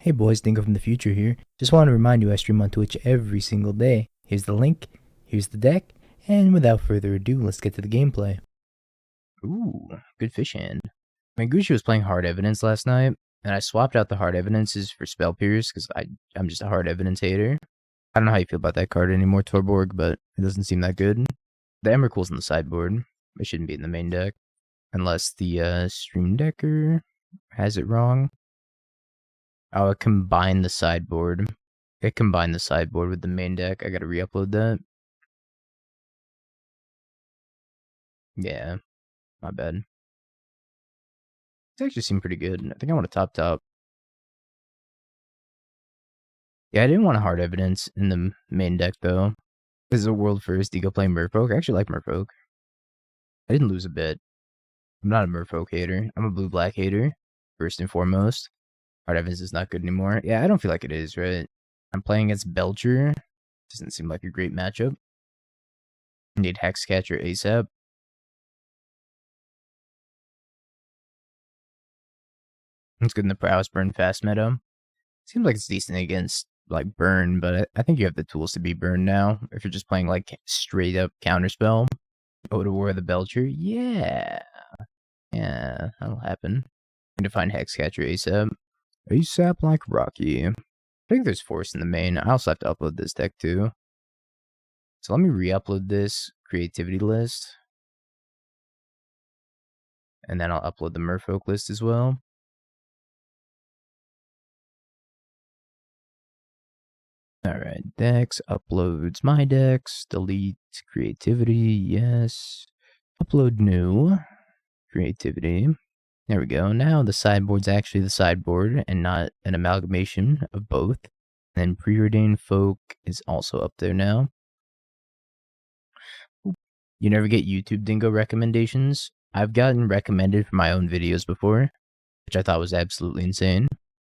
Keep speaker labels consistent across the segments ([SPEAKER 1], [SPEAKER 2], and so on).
[SPEAKER 1] Hey boys, Dingo from the future here. Just want to remind you I stream on Twitch every single day. Here's the link, here's the deck, and without further ado, let's get to the gameplay. Ooh, good fish hand. Gucci was playing Hard Evidence last night, and I swapped out the Hard Evidences for Spell Pierce because I'm just a Hard Evidence hater. I don't know how you feel about that card anymore, Torborg, but it doesn't seem that good. The Emrakul's in the sideboard. It shouldn't be in the main deck. Unless the Stream Decker has it wrong. Oh, it combined the sideboard. It combined the sideboard with the main deck. I gotta re-upload that. Yeah, my bad. It actually seemed pretty good. I think I want a top. Yeah, I didn't want a Hard Evidence in the main deck, though. This is a world first. You go play Merfolk. I actually like Merfolk. I didn't lose a bit. I'm not a Merfolk hater. I'm a blue-black hater, first and foremost. Hard Evidence is not good anymore. Yeah, I don't feel like it is, right? I'm playing against Belcher. Doesn't seem like a great matchup. Need Hexcatcher ASAP. It's good in the Prowess Burn Fast meta. Seems like it's decent against like Burn, but I think you have the tools to beat Burn now. If you're just playing like straight up Counterspell. Otawara the Belcher, yeah, that'll happen. Need to find Hexcatcher ASAP. ASAP like Rocky. I think there's Force in the main. I also have to upload this deck too. So let me re-upload this creativity list. And then I'll upload the Merfolk list as well. Alright, decks, uploads my decks, delete creativity, yes. Upload new, creativity. There we go. Now the sideboard's actually the sideboard and not an amalgamation of both. And then Preordain Folk is also up there now. You never get YouTube Dingo recommendations. I've gotten recommended for my own videos before, which I thought was absolutely insane.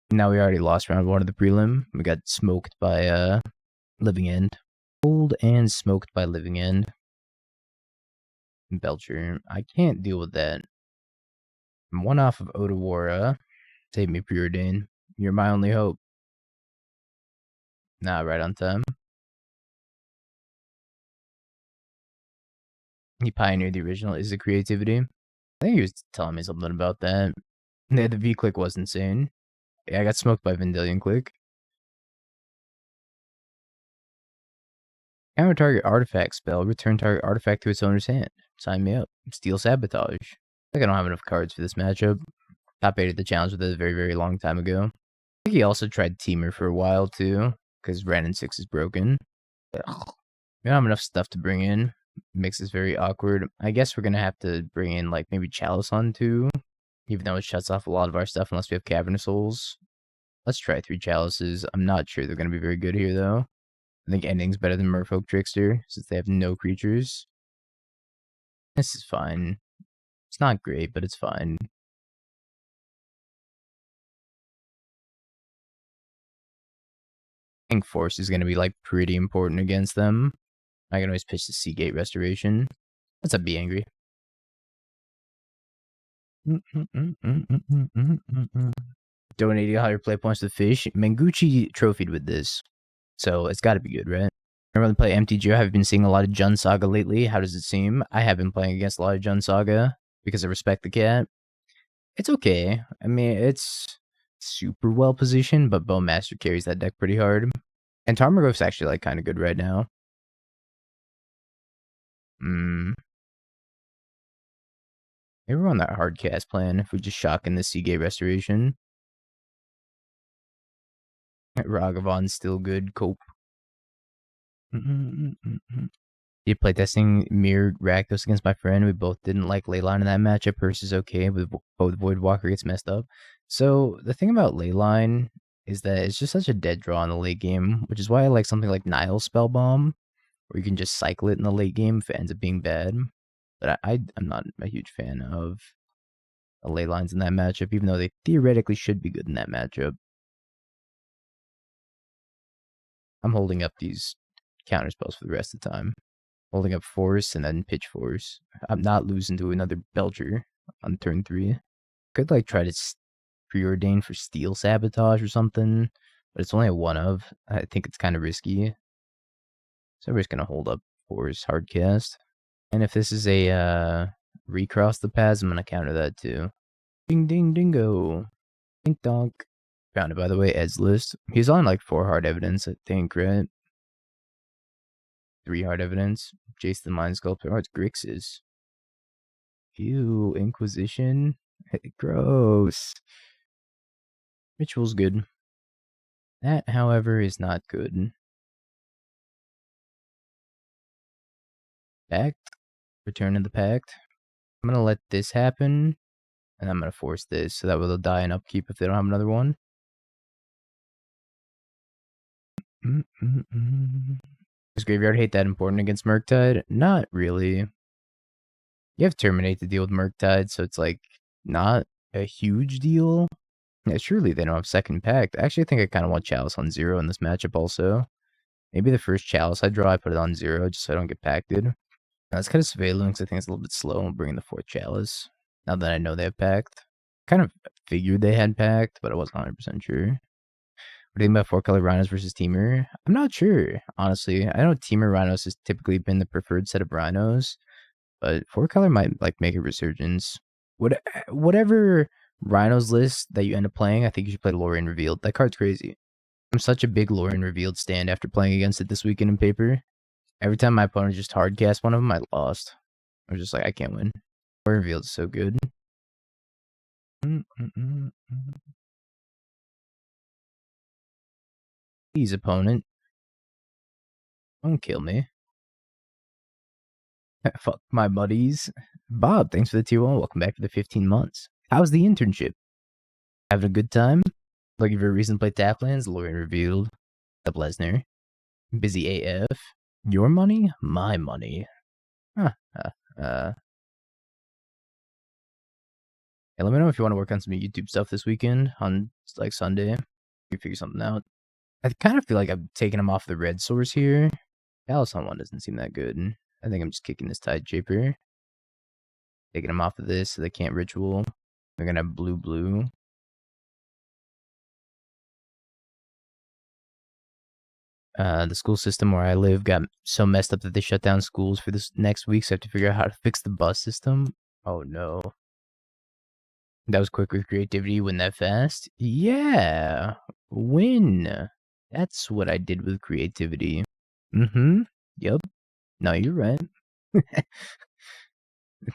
[SPEAKER 1] Now we already lost round 1 of the prelim. We got smoked by Living End. Cold and smoked by Living End. Belcher. I can't deal with that. I'm 1 off of Otawara. Save me, Preordain. You're my only hope. Nah, right on time. He pioneered the original. Is it creativity? I think he was telling me something about that. Yeah, the V-click was insane. Yeah, I got smoked by Vodalian Click. Counter target artifact spell. Return target artifact to its owner's hand. Sign me up. Steel Sabotage. I think I don't have enough cards for this matchup. Top 8 at the challenge with it a very, very long time ago. I think he also tried Teamer for a while too, because Ran 6 is broken. Ugh. We don't have enough stuff to bring in. Makes this very awkward. I guess we're gonna have to bring in like maybe Chalice on too, even though it shuts off a lot of our stuff unless we have Cavern of Souls. Let's try 3 Chalices. I'm not sure they're gonna be very good here though. I think ending's better than Merfolk Trickster since they have no creatures. This is fine. It's not great, but it's fine. I think Force is gonna be like pretty important against them. I can always pitch the Seagate Restoration. Let's not be angry. Donating 100 play points to the fish. Mengucci trophied with this. So it's gotta be good, right? I really play MTGO. Have been seeing a lot of Jund Saga lately. How does it seem? I have been playing against a lot of Jund Saga because I respect the cat. It's okay. I mean, it's super well positioned, but Bowmaster carries that deck pretty hard. And Tarmogoyf's actually like kind of good right now. Maybe we're on that hard cast plan if we just shock in the Seagate Restoration. Ragavon's still good. Cope. Did playtesting mirrored Rakdos against my friend. We both didn't like Leyline in that matchup. Hers is okay, but both Voidwalker gets messed up. So the thing about Leyline is that it's just such a dead draw in the late game, which is why I like something like Nile Spellbomb, where you can just cycle it in the late game if it ends up being bad. But I'm not a huge fan of the Leylines in that matchup, even though they theoretically should be good in that matchup. I'm holding up these counter spells for the rest of the time. Holding up Force and then Pitch Force. I'm not losing to another Belcher on turn 3. Could like try to Preordain for Steel Sabotage or something, but it's only a 1 of. I think it's kind of risky. So everybody's going to hold up Force Hardcast. And if this is a recross the paths, I'm going to counter that too. Ding ding dingo. Dink donk. Found it, by the way, Ed's list. He's on like 4 hard evidence, I think, right? 3 hard evidence. Jace the Mind Sculptor. Oh, it's Grixis. Ew, Inquisition. Gross. Ritual's good. That, however, is not good. Pact. Return of the Pact. I'm going to let this happen. And I'm going to force this so that way they'll die in upkeep if they don't have another one. Does Graveyard hate that important against Murktide? Not really. You have Terminate to deal with Murktide, so it's like not a huge deal. Yeah, surely they don't have second Pact. Actually, I think I kind of want Chalice on 0 in this matchup also. Maybe the first Chalice I draw, I put it on 0 just so I don't get pacted. Let's cut a Svyelun because I think it's a little bit slow and bring the 4th Chalice. Now that I know they have Pact. Kind of figured they had Pact, but I wasn't 100% sure. What do you think about 4-color Rhinos versus Teamer? I'm not sure, honestly. I know Teamer Rhinos has typically been the preferred set of Rhinos, but 4-color might like make a resurgence. Whatever Rhinos list that you end up playing, I think you should play Lorien Revealed. That card's crazy. I'm such a big Lorien Revealed stand after playing against it this weekend in paper. Every time my opponent just hardcast one of them, I lost. I was just like, I can't win. Lorien Revealed is so good. Please, opponent. Don't kill me. Fuck my buddies. Bob, thanks for the tier 1. Welcome back for the 15 months. How's the internship? Having a good time? Looking for a reason to play Taplands? Lorien Revealed. Up Lesnar. Busy AF. Your money? My money. Huh. Hey, let me know if you want to work on some YouTube stuff this weekend on like Sunday. You figure something out. I kind of feel like I'm taking him off the red source here. Chalice on 1 doesn't seem that good. I think I'm just kicking this Tide Shaper. Taking him off of this so they can't ritual. They're gonna have blue. The school system where I live got so messed up that they shut down schools for this next week, so I have to figure out how to fix the bus system. Oh no. That was quick with creativity, win that fast? Yeah. Win. That's what I did with creativity. Yep. No, you're right.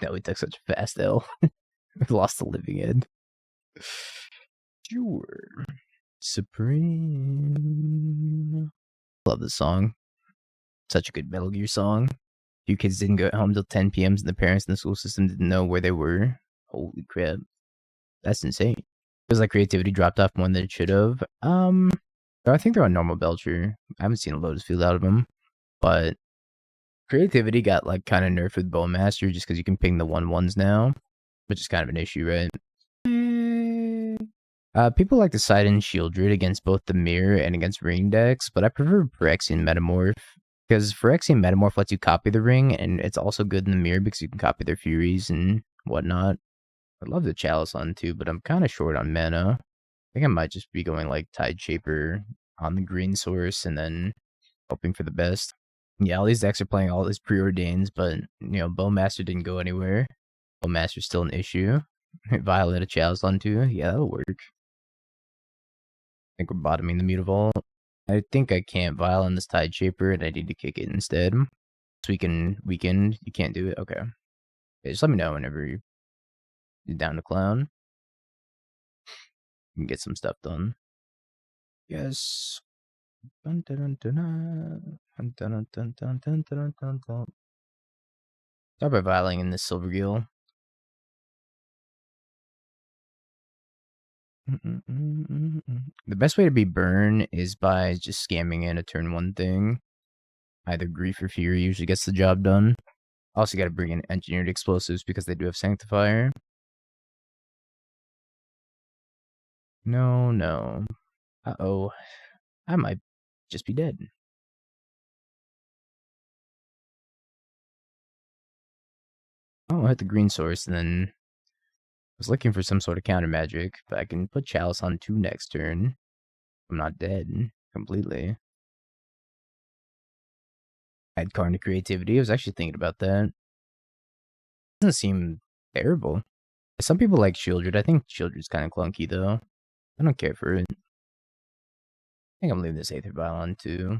[SPEAKER 1] No, we took such a fast L. We lost the living end. Sure. Supreme. Love this song. Such a good Metal Gear song. Few kids didn't go home till 10 p.m. and the parents in the school system didn't know where they were. Holy crap. That's insane. Feels like creativity dropped off more than it should have. I think they're on normal Belcher. I haven't seen a Lotus Field out of them. But creativity got like kind of nerfed with Bowmaster just because you can ping the 1/1s now. Which is kind of an issue, right? People like to side in Shieldred against both the Mirror and against ring decks, but I prefer Phyrexian Metamorph. Because Phyrexian Metamorph lets you copy the ring, and it's also good in the Mirror because you can copy their Furies and whatnot. I love the Chalice on too, but I'm kind of short on mana. I think I might just be going like Tide Shaper on the green source and then hoping for the best. Yeah, all these decks are playing all these Preordains, but, you know, Bowmaster didn't go anywhere. Bowmaster's still an issue. Violate a Chalice on too. Yeah, that'll work. I think we're bottoming the Mutavault. I think I can't Vial on this Tide Shaper, and I need to kick it instead. So we can weekend. You can't do it? Okay. Yeah, just let me know whenever you're down to clown. You can get some stuff done. Yes. Start by Vialing in this Silvergill. The best way to be burn is by just scamming in a turn 1 thing. Either Grief or Fury usually gets the job done. Also got to bring in Engineered Explosives because they do have Sanctifier. No. Uh-oh. I might just be dead. Oh, I hit the green source and then was looking for some sort of counter magic, but I can put Chalice on 2 next turn. I'm not dead completely. Add card to creativity. I was actually thinking about that. Doesn't seem terrible. Some people like Shieldred. I think Shieldred's kind of clunky though. I don't care for it. I think I'm leaving this Aether Vial on too.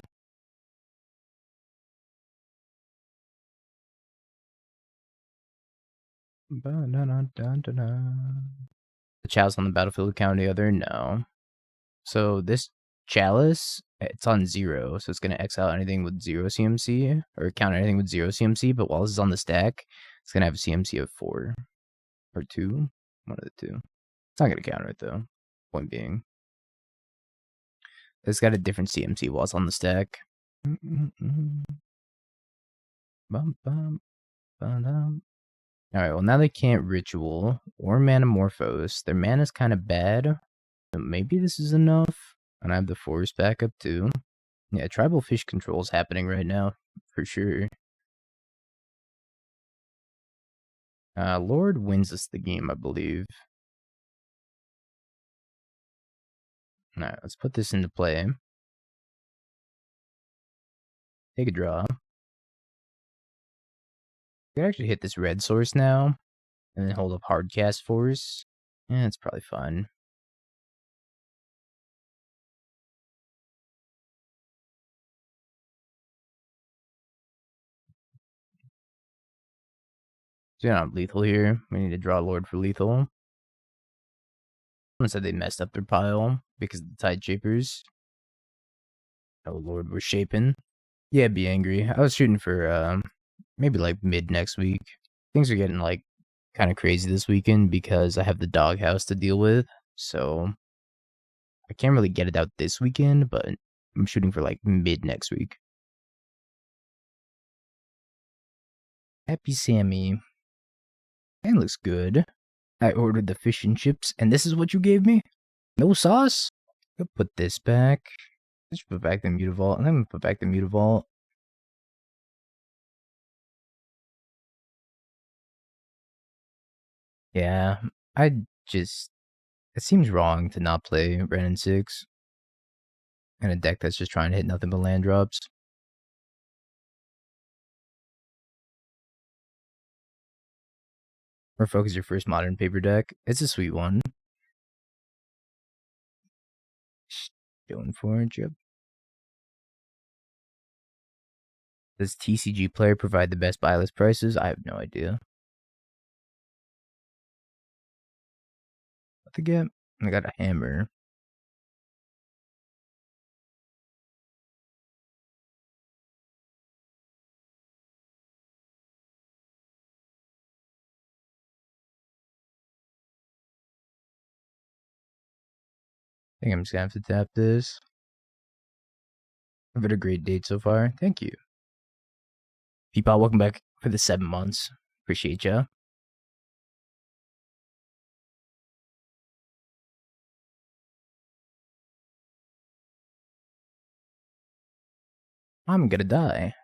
[SPEAKER 1] The Chalice on the battlefield counter the other? No. So this Chalice, it's on 0, so it's going to exile anything with 0 CMC, or counter anything with 0 CMC, but while this is on the stack, it's going to have a CMC of 4. Or 2. One of the two. It's not going to counter it though. Point being. It's got a different CMC while it's on the stack. Alright, well now they can't Ritual or Manamorphose. Their mana's kind of bad. So maybe this is enough. And I have the Force backup too. Yeah, Tribal Fish Control is happening right now, for sure. Lord wins us the game, I believe. Alright, let's put this into play. Take a draw. We can actually hit this red source now, and then hold up Hardcast Force. Yeah, it's probably fine. So you're not lethal here. We need to draw Lord for lethal. Someone said they messed up their pile because of the Tide Shapers. Oh Lord, we're shaping. Yeah, be angry. I was shooting for maybe like mid next week. Things are getting like kind of crazy this weekend because I have the doghouse to deal with. So I can't really get it out this weekend, but I'm shooting for like mid next week. Happy Sammy. That looks good. I ordered the fish and chips, and this is what you gave me? No sauce? I'll put this back. Let's put back the Mutavault, and then put back the Mutavault. Yeah, I just... It seems wrong to not play Ren and 6 in a deck that's just trying to hit nothing but land drops. Merfolk is your first modern paper deck. It's a sweet one. Going for it, yep. Does TCG Player provide the best buy list prices? I have no idea. What to get? I got a hammer. I think I'm just gonna have to tap this. I've had a great date so far. Thank you. Peapod, welcome back for the 7 months. Appreciate ya. I'm gonna die.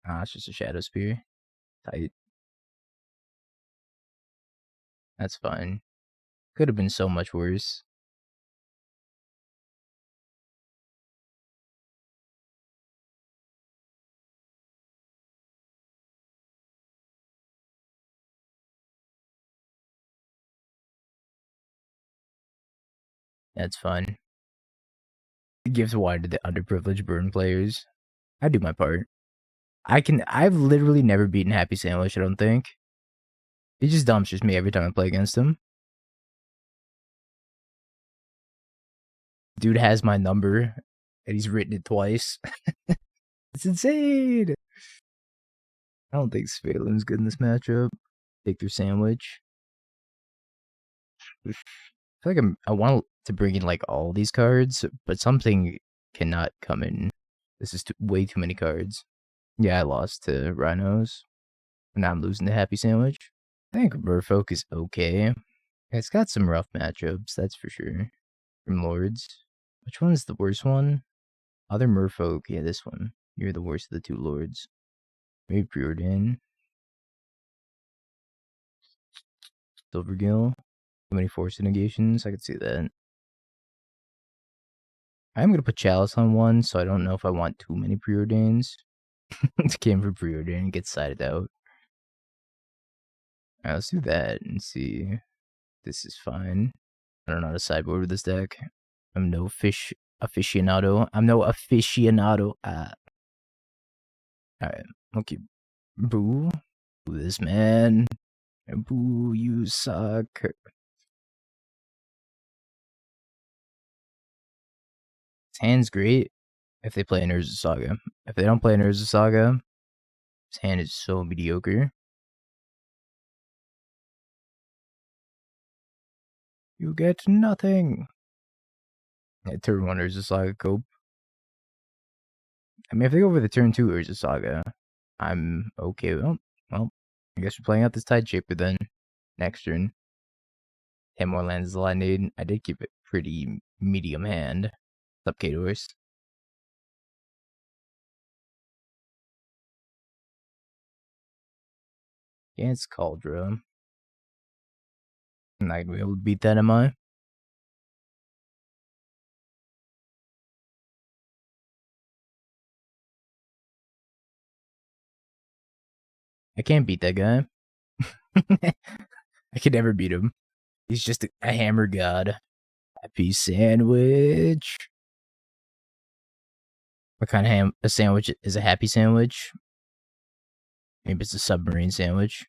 [SPEAKER 1] Ah, it's just a Shadow Spear. Tight. That's fine. Could have been so much worse. That's fine. It gives wide to the underprivileged burn players. I do my part. I've literally never beaten Happy Sandwich, I don't think. He just dumpsters me every time I play against him. Dude has my number, and he's written it twice. It's insane! I don't think Svyelun's good in this matchup. Take their sandwich. I feel like I want to bring in like all these cards, but something cannot come in. This is way too many cards. Yeah, I lost to Rhinos. Now I'm losing to Happy Sandwich. I think Merfolk is okay. It's got some rough matchups, that's for sure. From Lords. Which one's the worst one? Other Merfolk. Yeah, this one. You're the worst of the 2 Lords. Maybe Preordain. Silvergill. Too many Force of Negations. I could see that. I'm gonna put Chalice on one, so I don't know if I want too many Preordains. It came for Preordain and gets sided out. Alright, let's do that and see. This is fine. I don't know how to sideboard with this deck. I'm no aficionado. I'm no aficionado. Alright, okay. Boo. Boo this man. Boo, you suck. His hand's great if they play an Urza Saga. If they don't play an Urza Saga, his hand is so mediocre. You get nothing. Yeah, turn 1 Urza Saga cope. I mean, if they go for the turn 2 Urza Saga, I'm okay. Well, I guess we're playing out this Tide Shaper then. Next turn. 10 more lands is all I need. I did keep it pretty medium hand. What's up, Kadors? Yeah, it's Cauldron. I'm not gonna be able to beat that, am I? I can't beat that guy. I could never beat him. He's just a hammer god. Happy sandwich. What kind of a sandwich is a happy sandwich? Maybe it's a submarine sandwich.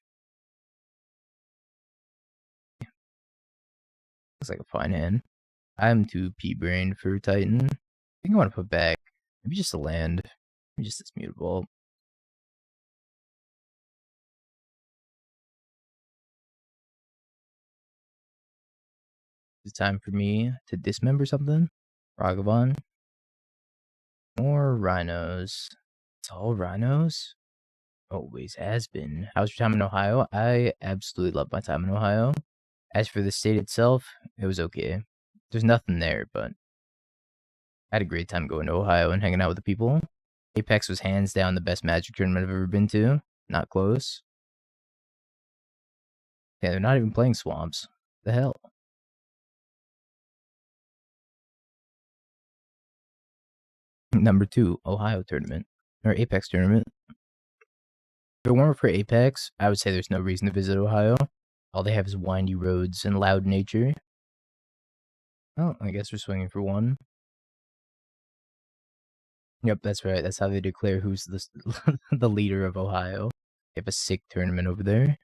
[SPEAKER 1] Looks like a fine hand. I'm too pea-brained for Titan. I think I want to put back maybe just a land. Maybe just this Mutavault. It's time for me to dismember something. Ragavan. More rhinos. It's all rhinos? Always has been. How's your time in Ohio? I absolutely love my time in Ohio. As for the state itself, it was okay. There's nothing there, but I had a great time going to Ohio and hanging out with the people. Apex was hands down the best Magic tournament I've ever been to. Not close. Yeah, they're not even playing swamps. The hell? Number 2, Ohio tournament. Or Apex tournament. If it weren't for Apex, I would say there's no reason to visit Ohio. All they have is windy roads and loud nature. Oh, I guess we're swinging for 1. Yep, that's right. That's how they declare who's the leader of Ohio. They have a sick tournament over there.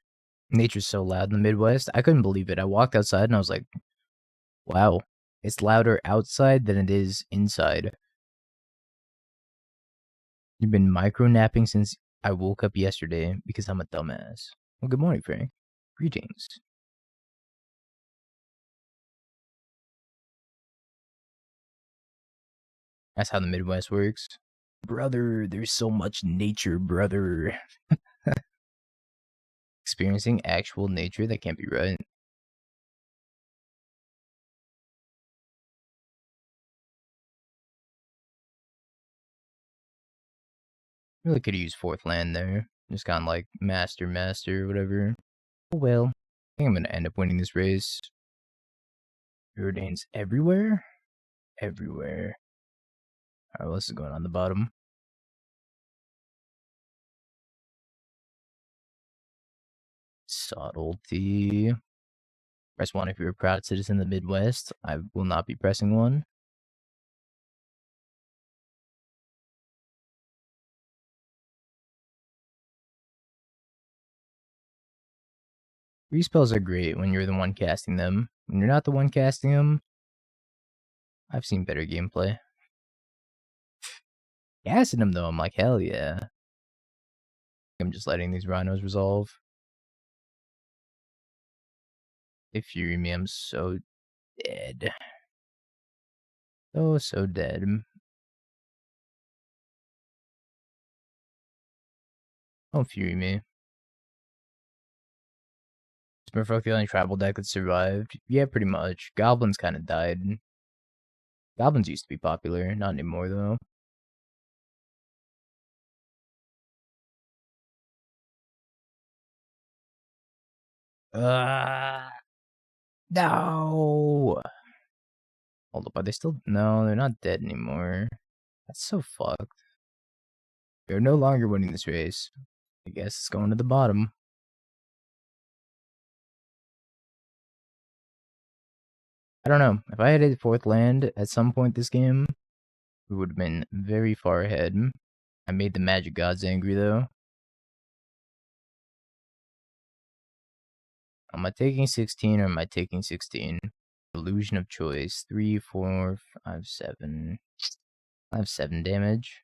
[SPEAKER 1] Nature's so loud in the Midwest. I couldn't believe it. I walked outside and I was like, wow, it's louder outside than it is inside. You've been micro-napping since I woke up yesterday because I'm a dumbass. Well, good morning, Frank. Greetings. That's how the Midwest works. Brother, there's so much nature, brother. Experiencing actual nature? That can't be right. Really could have used 4th land there. Just gone like master, whatever. Oh well. I think I'm gonna end up winning this race. Preordain's everywhere? Everywhere. Alright, what's going on the bottom? Subtlety. Press 1 if you're a proud citizen of the Midwest. I will not be pressing 1. Respells are great when you're the one casting them. When you're not the one casting them, I've seen better gameplay. Casting them though, I'm like, hell yeah. I'm just letting these rhinos resolve. They fury me, I'm so dead. So dead. Don't fury me. Is Merfolk the only tribal deck that survived? Yeah, pretty much. Goblins kind of died. Goblins used to be popular, not anymore though. No! Hold up, are they still? No, they're not dead anymore. That's so fucked. They're no longer winning this race. I guess it's going to the bottom. I don't know. If I had a fourth land at some point this game, we would have been very far ahead. I made the magic gods angry, though. Am I taking 16 or am I taking 16? Illusion of choice. 3, 4, 5, 7. I have 7 damage.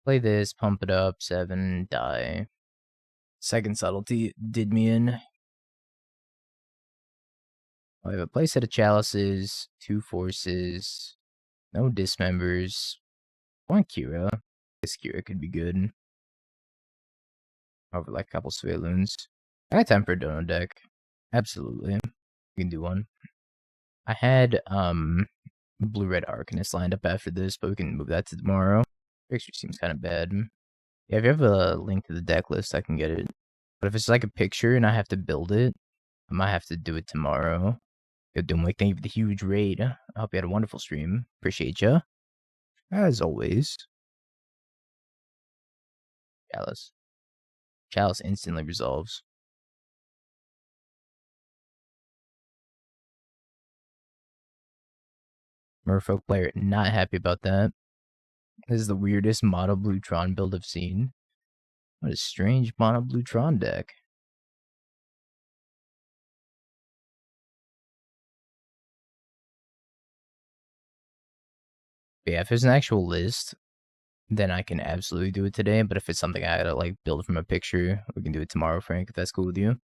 [SPEAKER 1] Play this, pump it up, 7, die. Second subtlety did me in. I have a playset of chalices, 2 forces, no dismembers. 1 Kira. This Kira could be good. Over like a couple Svyluns. I got time for a dono deck. Absolutely. We can do one. I had blue-red Arcanist lined up after this, but we can move that to tomorrow. Picture seems kind of bad. Yeah, if you have a link to the deck list, I can get it. But if it's like a picture and I have to build it, I might have to do it tomorrow. Yo, Doomwick, thank you for the huge raid. I hope you had a wonderful stream. Appreciate ya. As always. Chalice. Chalice instantly resolves. Merfolk player not happy about that. This is the weirdest mono blue Tron build I've seen. What a strange mono blue Tron deck. But yeah, if there's an actual list, then I can absolutely do it today. But if it's something I gotta like build from a picture, we can do it tomorrow, Frank, if that's cool with you.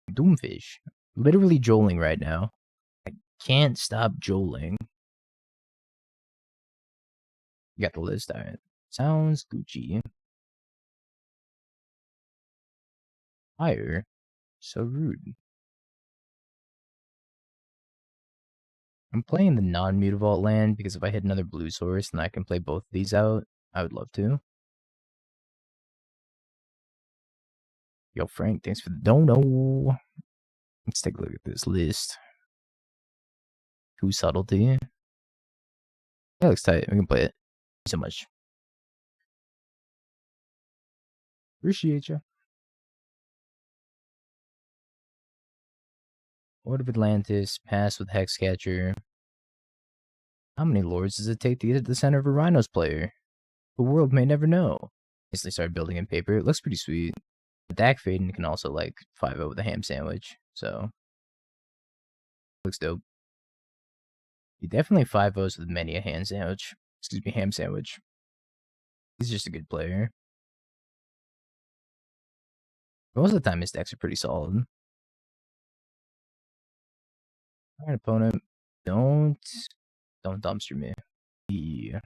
[SPEAKER 1] Doomfish. Literally joling right now. I can't stop joling. You got the list, alright. Sounds Gucci. Fire. So rude. I'm playing the non-Mutavault land because if I hit another blue source and I can play both of these out, I would love to. Yo, Frank, thanks for the dono. Let's take a look at this list. 2 subtlety. That looks tight. We can play it. Thank you so much. Appreciate you. Lord of Atlantis. Pass with Hexcatcher. How many lords does it take to get to the center of a Rhinos player? The world may never know. Instantly start building in paper. It looks pretty sweet. Dak Faden can also like 5-0 with a ham sandwich. So looks dope. He definitely 5-0s with many a ham sandwich. Excuse me, ham sandwich. He's just a good player. Most of the time his decks are pretty solid. Alright, opponent. Don't dumpster me. Yeah.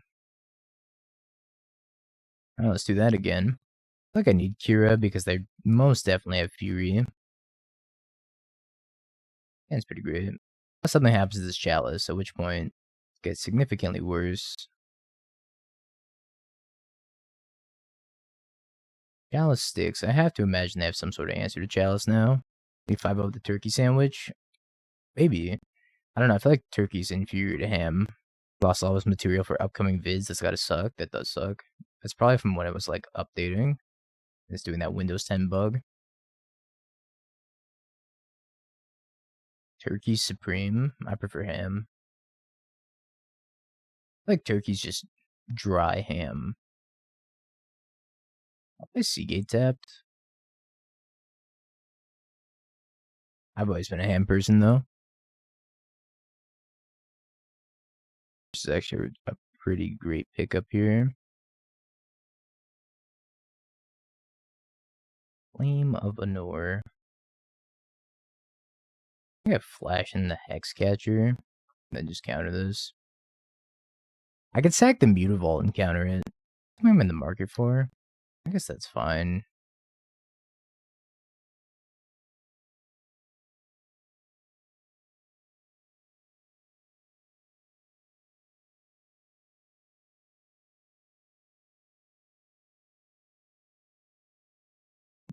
[SPEAKER 1] Alright, let's do that again. I think I need Kira because they most definitely have Fury. And it's pretty great. Unless something happens to this Chalice, at which point it gets significantly worse. Chalice sticks. I have to imagine they have some sort of answer to Chalice now. Maybe 5-0 the turkey sandwich. Maybe. I don't know. I feel like turkey's inferior to ham. Lost all his material for upcoming vids. That's gotta suck. That does suck. That's probably from when it was like updating. It's doing that Windows 10 bug. Turkey supreme. I prefer ham. I like turkey's just dry ham. I'll play Seagate tapped. I've always been a ham person though. This is actually a pretty great pickup here. Flame of Anor. I got Flash in the Hexcatcher. And then just counter this. I could sack the Mutavault and counter it. What am I in the market for? I guess that's fine.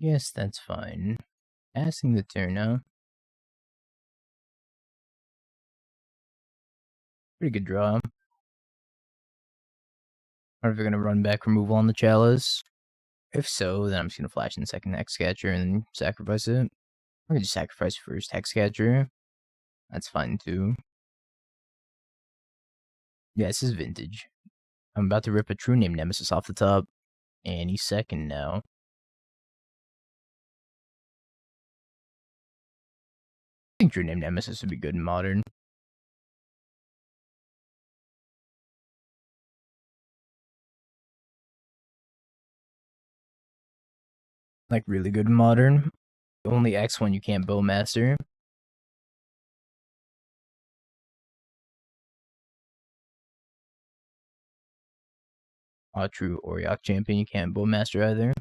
[SPEAKER 1] Yes, that's fine. Passing the turn now. Pretty good draw. Are we gonna run back removal on the Chalice? If so, then I'm just gonna flash in the second Hexcatcher and then sacrifice it. I'm gonna just sacrifice first Hexcatcher. That's fine too. Yeah, this is vintage. I'm about to rip a True Name Nemesis off the top. Any second now. I think True Name Nemesis would be good in Modern. Like, really good in Modern. The only X one you can't Bowmaster. True Oriok Champion you can't Bowmaster either.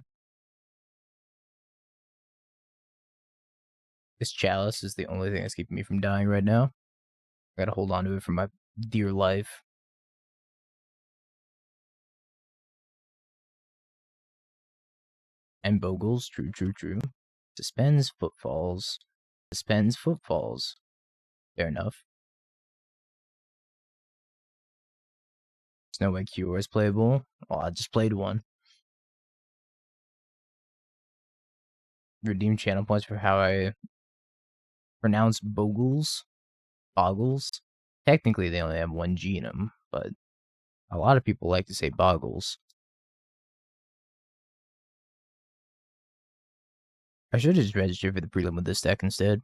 [SPEAKER 1] This Chalice is the only thing that's keeping me from dying right now. I gotta hold on to it for my dear life. And Bogles, true. Suspends Footfalls. Suspends Footfalls. Fair enough. There's no way Cure is playable. Well, I just played one. Redeem channel points for how I pronounce Bogles. Boggles. Technically, they only have one G in them, but a lot of people like to say Boggles. I should have just registered for the prelim with this deck instead.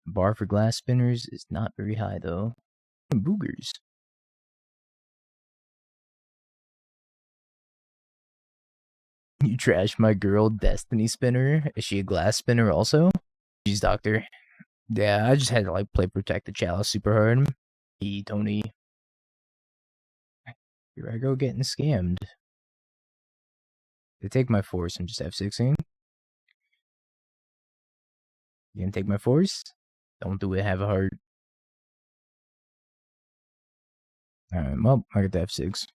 [SPEAKER 1] Bar for glass spinners is not very high, though. Boogers. You trash my girl, Destiny Spinner. Is she a glass spinner also? She's Doctor. Yeah, I just had to like play Protect the Chalice super hard. Hey, Tony. Here I go getting scammed. They take my force and just F16. You gonna take my force? Don't do it, have a heart. Alright, well, I got the F6.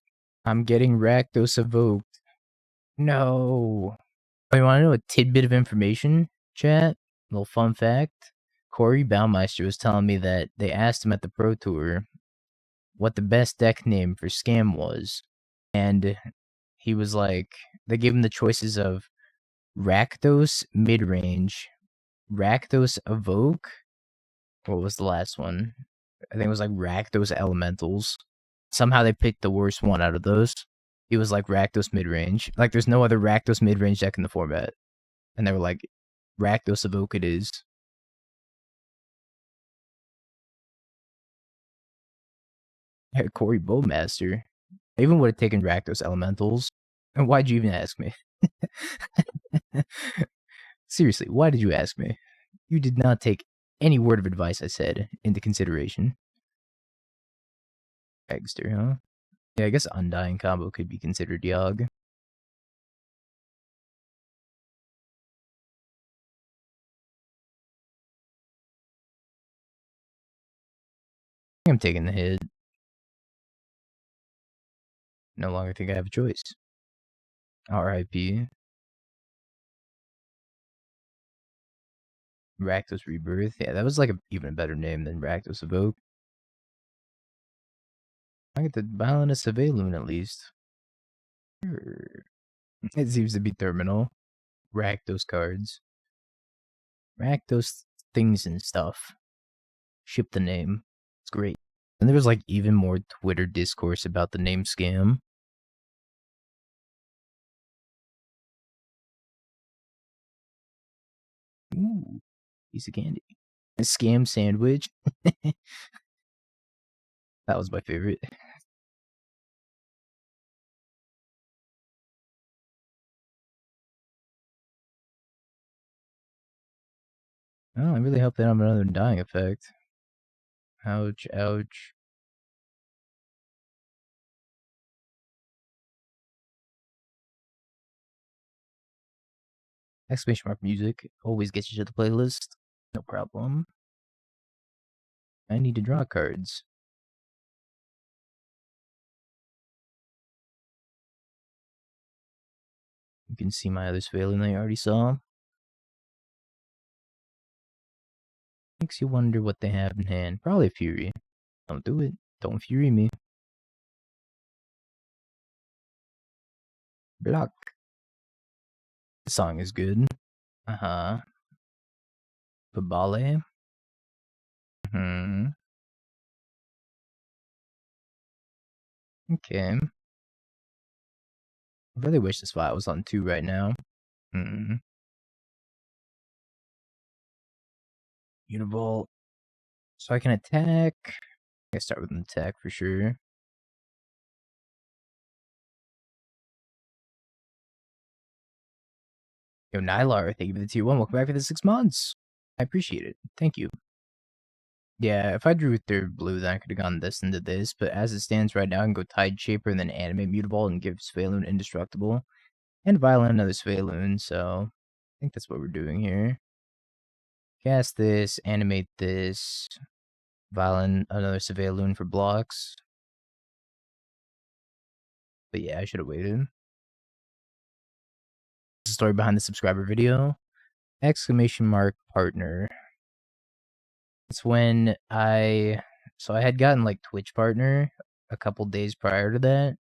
[SPEAKER 1] I'm getting Rakdos evoked. No. Oh, you wanna know a tidbit of information, chat? A little fun fact. Corey Baumeister was telling me that they asked him at the Pro Tour what the best deck name for Scam was. And he was like, they gave him the choices of Rakdos Midrange, Rakdos Evoke. What was the last one? I think it was like Rakdos Elementals. Somehow they picked the worst one out of those. He was like Rakdos Midrange. Like, there's no other Rakdos Midrange deck in the format. And they were like, Rakdos Evoke it is. Yeah, Corey Bowmaster. I even would have taken Rakdos Elementals. And why'd you even ask me? Seriously, why did you ask me? You did not take any word of advice I said into consideration. Hegster, huh? Yeah, I guess Undying combo could be considered Yogg. I'm taking the hit. No longer think I have a choice. R.I.P. Rakdos Rebirth. Yeah, that was like even a better name than Rakdos Evoke. I get the Violinist of Svyelun at least. It seems to be terminal. Rakdos cards. Rakdos things and stuff. Ship the name. It's great. And there was like even more Twitter discourse about the name scam. Ooh, piece of candy. A scam sandwich. That was my favorite. Oh, I really hope they don't have another dying effect. Ouch, ouch. Exclamation mark music always gets you to the playlist. No problem. I need to draw cards. You can see my other Svyelun that you already saw. Makes you wonder what they have in hand. Probably Fury. Don't do it. Don't Fury me. Block. The song is good. Uh-huh. Babale. Hmm. Okay. I really wish this file was on 2 right now. Hmm. Mutavault. So I can attack. I start with an attack for sure. Yo, Nylar, thank you for the tier 1. Welcome back for the 6 months. I appreciate it. Thank you. Yeah, if I drew 3rd blue, then I could have gone this into this, but as it stands right now, I can go Tide Shaper and then animate Mutavault and give Svyelun indestructible. And Violent another Svyelun, so I think that's what we're doing here. Cast this, animate this, Violent another Svyelun for blocks. But yeah, I should have waited. The story behind the subscriber video. Exclamation mark partner. It's when I had gotten like Twitch partner a couple days prior to that,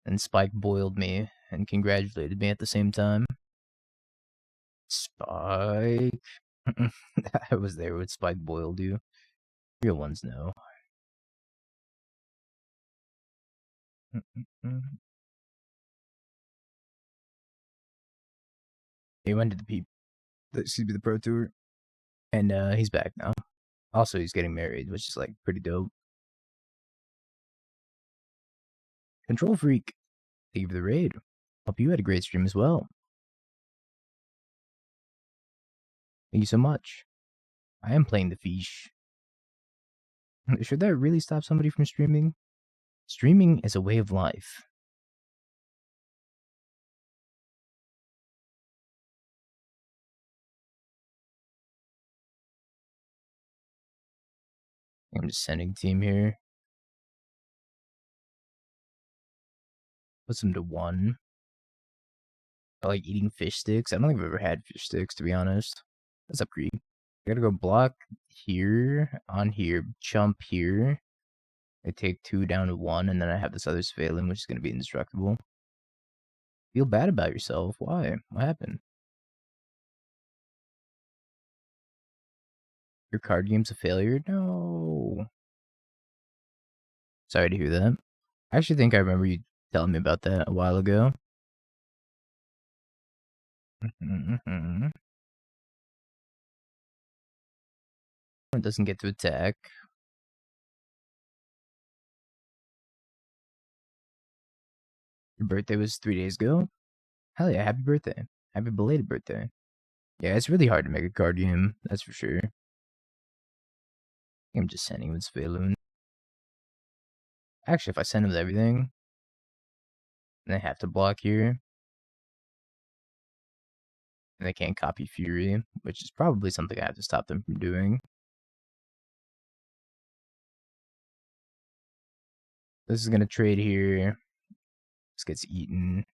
[SPEAKER 1] and Spike boiled me and congratulated me at the same time. Spike. I was there when Spike boiled you. Real ones know. He went to the Pro Tour, and he's back now. Also, he's getting married, which is like pretty dope. Control Freak, thank you for the raid. Hope you had a great stream as well. Thank you so much. I am playing the fish. Should that really stop somebody from streaming? Streaming is a way of life. I'm just sending team here. Puts him to 1. I like eating fish sticks. I don't think I've ever had fish sticks, to be honest. That's upgrade. I gotta go block here, on here, jump here. I take 2 down to 1, and then I have this other Svyelun, which is gonna be indestructible. Feel bad about yourself. Why? What happened? Your card game's a failure? No. Sorry to hear that. I actually think I remember you telling me about that a while ago. It doesn't get to attack. Your birthday was 3 days ago? Hell yeah, happy birthday. Happy belated birthday. Yeah, it's really hard to make a card game, that's for sure. I'm just sending him with Svyelun. Actually, if I send him with everything, then I have to block here. And they can't copy Fury, which is probably something I have to stop them from doing. This is going to trade here. This gets eaten.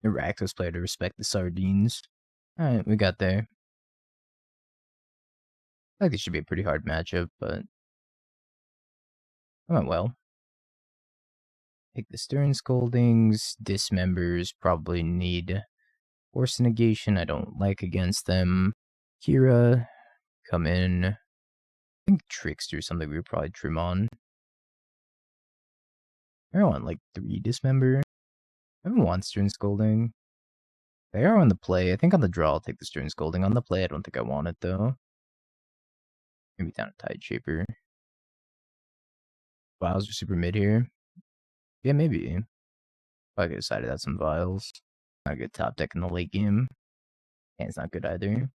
[SPEAKER 1] The Rakdos player to respect the sardines. Alright, we got there. I think this should be a pretty hard matchup, but it went well. Take the Stern Scoldings. Dismembers probably need Force of Negation. I don't like against them. Kira, come in. I think Trickster is something we would probably trim on. I don't want like 3 Dismember. I don't want Stern Scolding. They are on the play. I think on the draw I'll take the Stern Scolding. On the play I don't think I want it though. Maybe down a Tide Shaper. Vials are super mid here. Yeah, maybe. I could decide that's some Vials. Not a good top deck in the late game. And it's not good either.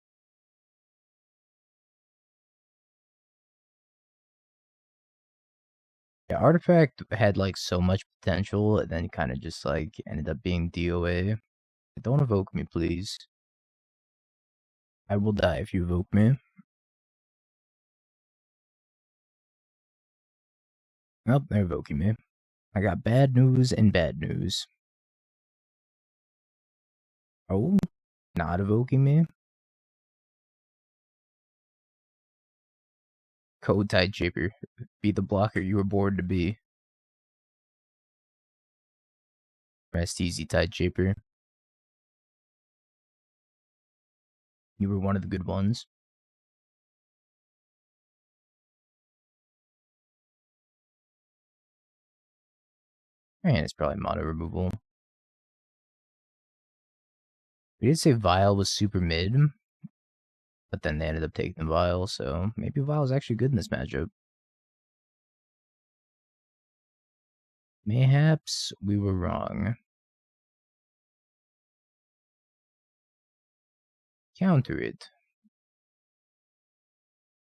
[SPEAKER 1] Yeah, Artifact had like so much potential and then kind of just like ended up being DOA. Don't evoke me, please. I will die if you evoke me. Nope, they're evoking me. I got bad news and bad news. Oh, not evoking me. Code Tide Shaper. Be the blocker you were born to be. Rest easy, Tide Shaper. You were one of the good ones. And it's probably mono removal. We did say Vial was super mid, but then they ended up taking the Vial, so maybe Vial is actually good in this matchup. Mayhaps we were wrong. Counter it.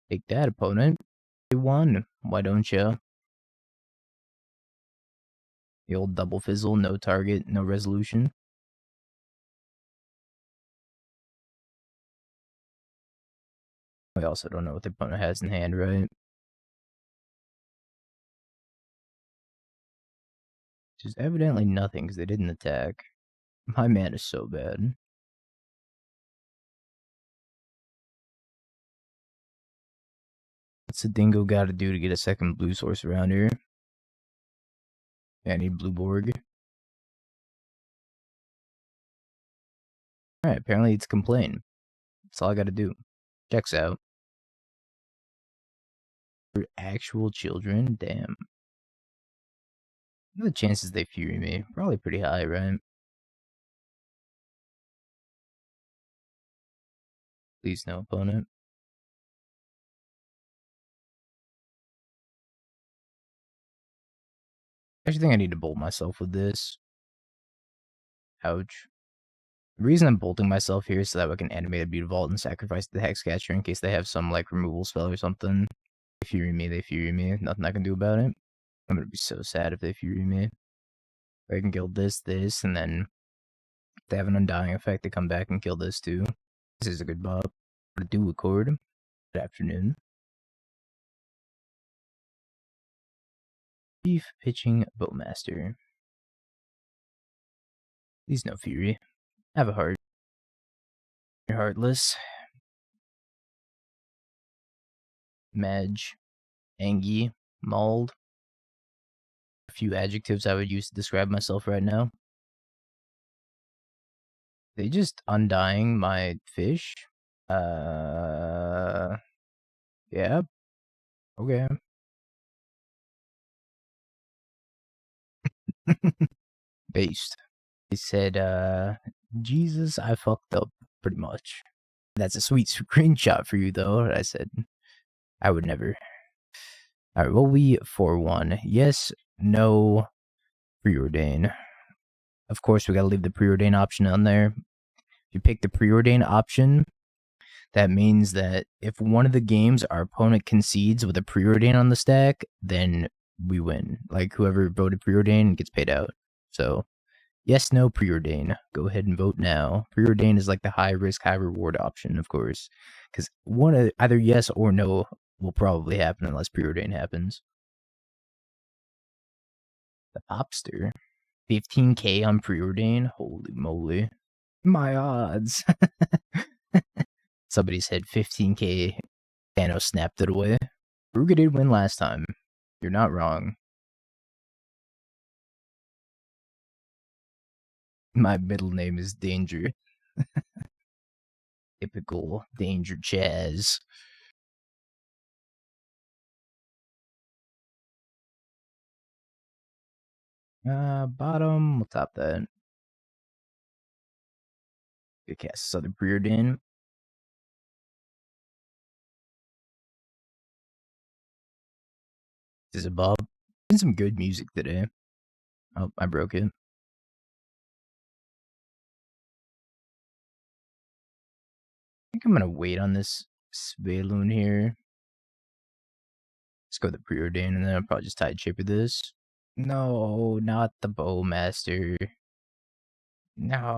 [SPEAKER 1] Take that, opponent. You won. Why don't you? The old double fizzle, no target, no resolution. We also don't know what the opponent has in hand, right? Which is evidently nothing, because they didn't attack. My man is so bad. What's the dingo gotta do to get a second blue source around here? Yeah, I need blue Borg. Alright, apparently it's complain. That's all I gotta do. Checks out. For actual children? Damn. What are the chances they fury me? Probably pretty high, right? Please no, opponent. I actually think I need to bolt myself with this. Ouch. The reason I'm bolting myself here is so that I can animate a Mutavault and sacrifice the Hexcatcher in case they have some, like, removal spell or something. They fury me, they fury me. Nothing I can do about it. I'm gonna be so sad if they fury me. I can kill this, and then if they have an undying effect, they come back and kill this too. This is a good bob. What do accord? Good afternoon. Chief Pitching Bowmaster. Please no fury. Have a heart. You're heartless. Madge. Angie. Mauled. A few adjectives I would use to describe myself right now. They just undying my fish? Yeah. Okay. Based. They said, Jesus, I fucked up, pretty much. That's a sweet screenshot for you, though. I said, I would never. Alright, well, we 4-1. Yes, no, Preordain. Of course, we gotta leave the Preordain option on there. If you pick the Preordain option, that means that if one of the games our opponent concedes with a Preordain on the stack, then we win. Like, whoever voted Preordain gets paid out. So, yes, no, Preordain. Go ahead and vote now. Preordain is like the high risk, high reward option, of course. Because either yes or no will probably happen unless Preordain happens. The Popster. 15k on Preordain? Holy moly. My odds. Somebody said 15k. Thanos snapped it away. Ruga did win last time. You're not wrong. My middle name is Danger. Typical Danger Chaz. Bottom. We'll top that. Good cast Southern Preordain. This is above. Been some good music today. Oh, I broke it. I think I'm gonna wait on this Svyelun here. Let's go with the Preordain, and then I'll probably just tide shaper this. No, not the Bowmaster. No.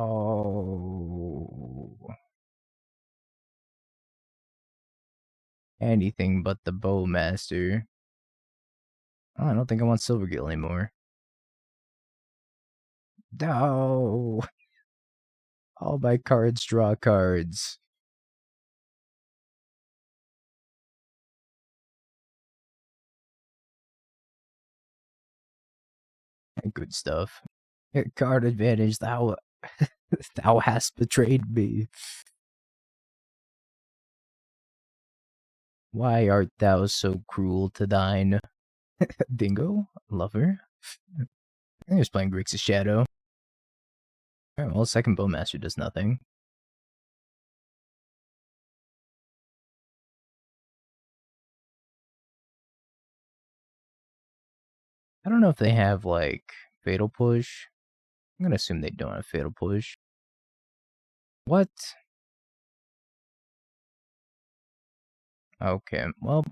[SPEAKER 1] Anything but the Bowmaster. Oh, I don't think I want Silvergill anymore. No. All my cards draw cards. Good stuff. Card advantage, thou thou hast betrayed me. Why art thou so cruel to thine dingo lover? I think he was playing Grixis Shadow. Alright, well, second Bowmaster does nothing. I don't know if they have, like, Fatal Push. I'm gonna assume they don't have Fatal Push. What? Okay, well,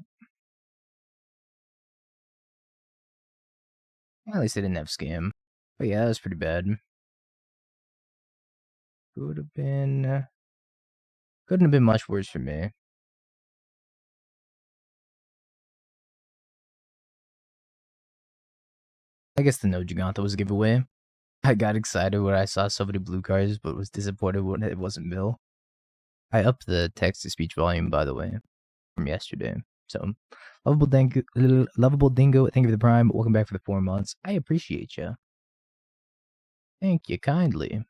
[SPEAKER 1] at least they didn't have Scam. But yeah, that was pretty bad. Couldn't have been much worse for me. I guess the No Giganta was a giveaway. I got excited when I saw so many blue cards, but was disappointed when it wasn't Mill. I upped the text-to-speech volume, by the way, from yesterday. So, Lovable Dingo, thank you for the Prime. Welcome back for the 4 months. I appreciate you. Thank you kindly.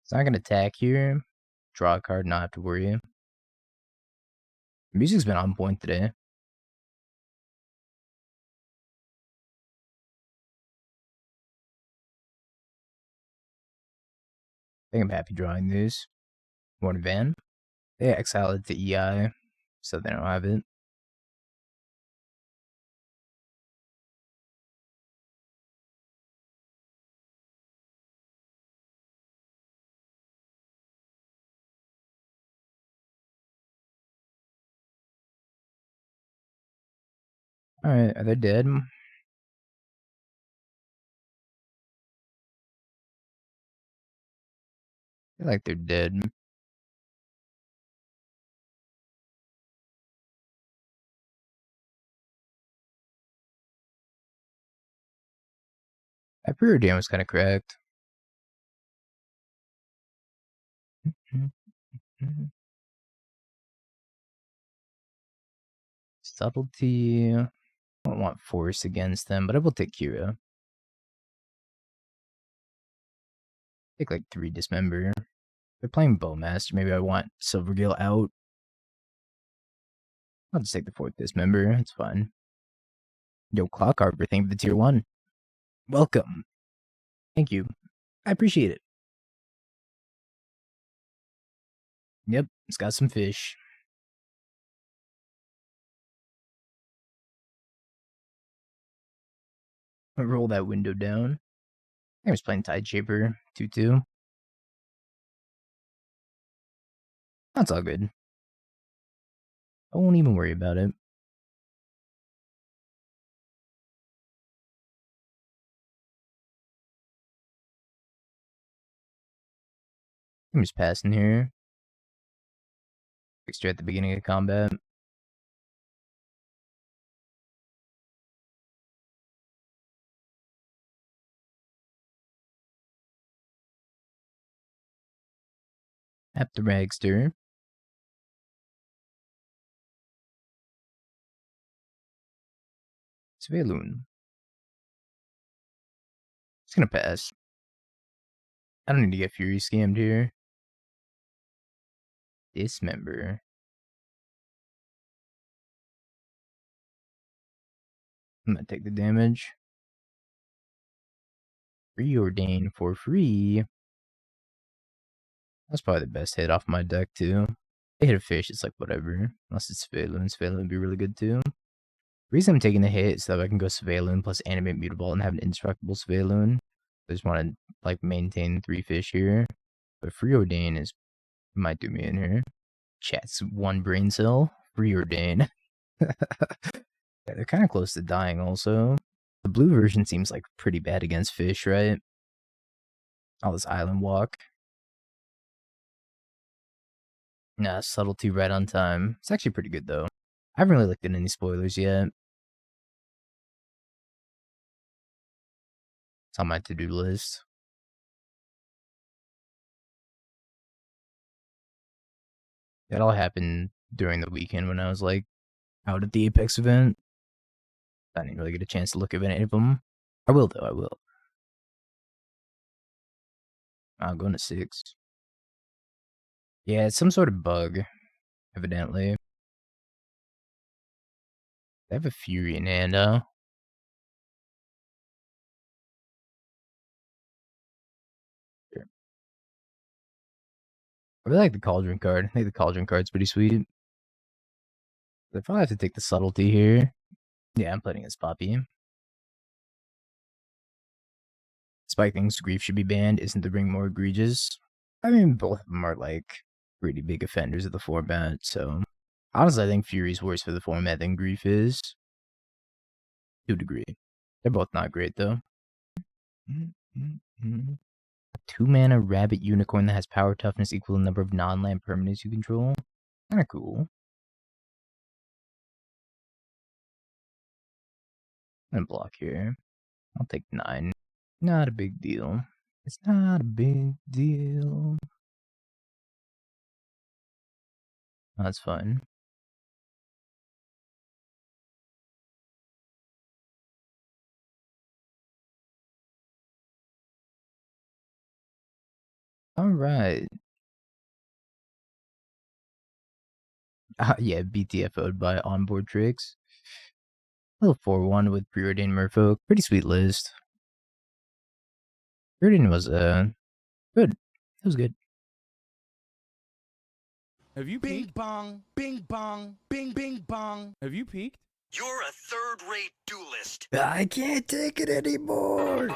[SPEAKER 1] It's not gonna attack here. Draw a card, not have to worry. Music's been on point today. I think I'm happy drawing these. One Van. They exile it to EI, so they don't have it. Alright, are they dead? I feel like they're dead. That Preordain was kind of cracked. Subtlety. I don't want Force against them, but I will take Kira. Take like 3 Dismember. They're playing Bowmaster. Maybe I want Silvergill out. I'll just take the 4th Dismember. It's fine. Yo, Clock Arbor, thank you for the tier 1. Welcome. Thank you. I appreciate it. Yep, it's got some fish. I'll roll that window down. I was playing Tide Shaper 2-2. That's all good. I won't even worry about it. I'm just passing here. Trickster at the beginning of combat. Tap the Ragster. Svyelun. It's gonna pass. I don't need to get Fury scammed here. Dismember. I'm gonna take the damage. Preordain for free. That's probably the best hit off my deck, too. They hit a fish, it's like whatever. Unless it's Svyelun. Svyelun would be really good, too. The reason I'm taking the hit is so that I can go Svyelun plus animate Mutavault and have an indestructible Svyelun. I just want to like maintain 3 fish here. But Preordain is might do me in here. Chat's 1 brain cell. Preordain. Yeah, they're kind of close to dying also. The blue version seems like pretty bad against fish, right? All this island walk. Nah, subtlety right on time. It's actually pretty good though. I haven't really looked at any spoilers yet. It's on my to-do list. That all happened during the weekend when I was like out at the Apex event. I didn't really get a chance to look at any of them. I will though, I will. I'm going to 6. Yeah, it's some sort of bug, evidently. They have a Fury in hand, I really like the Cauldron card. I think the Cauldron card's pretty sweet. I probably have to take the Subtlety here. Yeah, I'm playing as Poppy. Spike thinks Grief should be banned. Isn't the ring more egregious? I mean, both of them are like pretty big offenders of the format, so honestly, I think Fury's worse for the format than Grief is. To a degree. They're both not great, though. 2-mana Rabbit Unicorn that has power toughness equal to the number of non-land permanents you control. Kinda cool. I'm gonna block here. I'll take 9. Not a big deal. It's not a big deal. That's fine. Alright. Yeah, BTFO'd by Onboard Tricks. Little 4-1 with Preordain Merfolk. Pretty sweet list. Preordain was, good. It was good.
[SPEAKER 2] Have you peeked?
[SPEAKER 3] Bing bong, bing bong, bing bing bong.
[SPEAKER 2] Have you peeked?
[SPEAKER 3] You're a third-rate duelist.
[SPEAKER 1] I can't take it anymore.